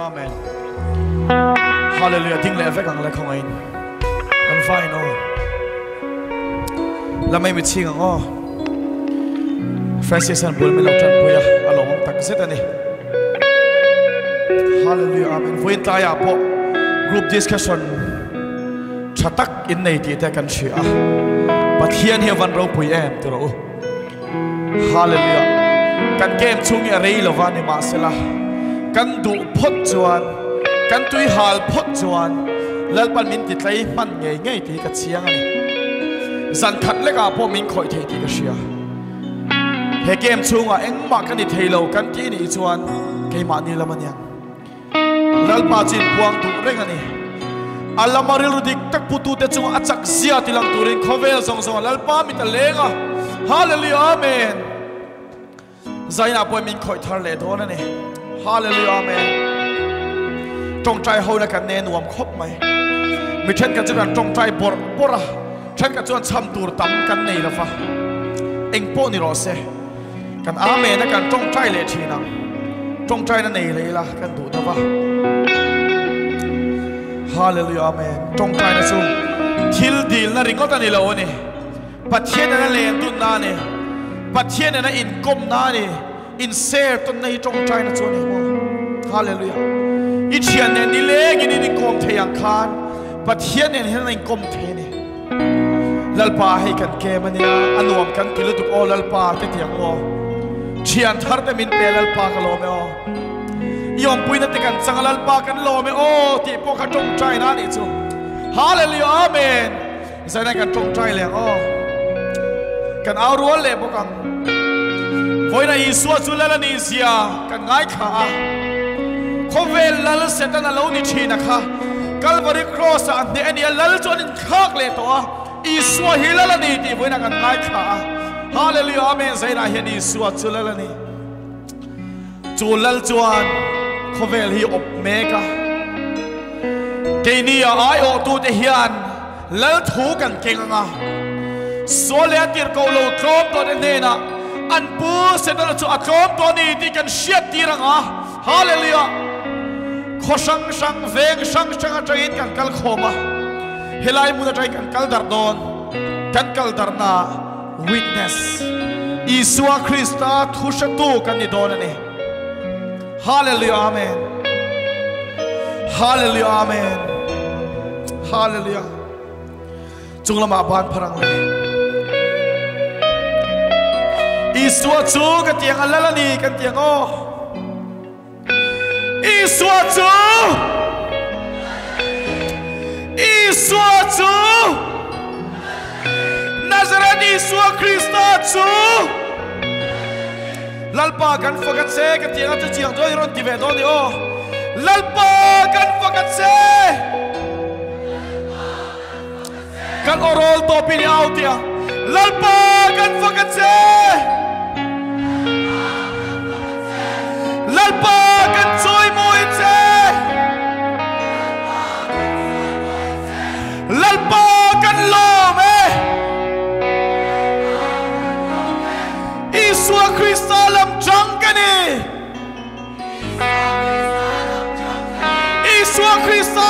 Amen. Hallelujah. Ting le ve kang le khong ain. An fai no. La mai mi ching ngo. Francis an bul me lo tan puya along tak set ani. Hallelujah. Amen. Voin ta ya po group discussion chatak in nei ti ta kan chia. Pathian he van ro pui em to ro. Hallelujah. Kan kem chung ya rei lo van ma sela. Kan du phot chuan kan tui hal phot chuan lal pan min ti tlai man ngei ngei ti ka chiang ani. Zan khat le ka po min khoi thei ti ka sia. He kem chung a eng ma kan ni theilo kan ti ni chuan ke ma ni lamanyang. Lal pa chin puang tu reng ani. Alamaril dik tak putu te chung achak zia tilang turin khovel song song lal pa mi ta lenga. Hallelujah. Amen. Zaina po min khoi thar le don ani. Hallelujah. Amen. Trong trai hoi la kan ne nuam khop mai. Mi then kan chuan trong trai bora. Then kan chuan cham tur tam kan nei la fa. Eng po ni ro se. Kan amen na kan trong trai le thina. Trong trai na nei le la kan du da va. Hallelujah. Amen. Trong trai na chu thil dil na ringot ani lo ni. Pathian na len tu na ni. Pathian na in kom na ni. In share ton nei trong trai na chu ni mo. Hallelujah. Ichian ne ni le gi ni kom the yang khan. Pathian ne hen in kom the ni. Lalpa hai kan ke mania anuam kan kilu tu all lalpa te tiang mo. Chian thar te min pe lalpa ka lo me o. Yom pui na te kan sang lalpa kan lo me o ti po ka trong trai na ni chu. Hallelujah. Amen. Zai kan trong trai le o. Kan au rual le po kang. Voi na Isua chu la ni sia kan ngai kha. Khovel lal setan alo ni thina kha. Calvary cross an ne ani lal chon in khak le to. Isua hilala ni ti voi na kan ngai kha. Hallelujah. Amen. Zai na hian Isua chu la ni. Chu lal chuan khovel hi op meka. Ke ni ai o tu te hian lal thu kan kenga. So le atir ko lo trom to ne na. An pu se na chu atom to ni ti kan shiat tiranga. Hallelujah. Khosang sang veng sang sang train kan kal khoma. Helai mu na train kan kal dar don. Kan kal dar na witness. Isua Krista thushatu kan ni don ani. Hallelujah. Amen. Hallelujah. Amen. Hallelujah. Chunglama ban pharang le. Isua chu ka tiang alala ni kan tiang o. Isua chu. Isua chu. Nazareth Isua Krista chu. Lalpa kan fakat se ka tiang tu chiang doi ron ti ve do ni o. Lalpa kan fakat se. Kan orol to pini out ya. Lalpa kan fakat se. Lalpa kan joy mo itse. Lalpa kan lome. Isua Krista lam jangkani. Isua Krista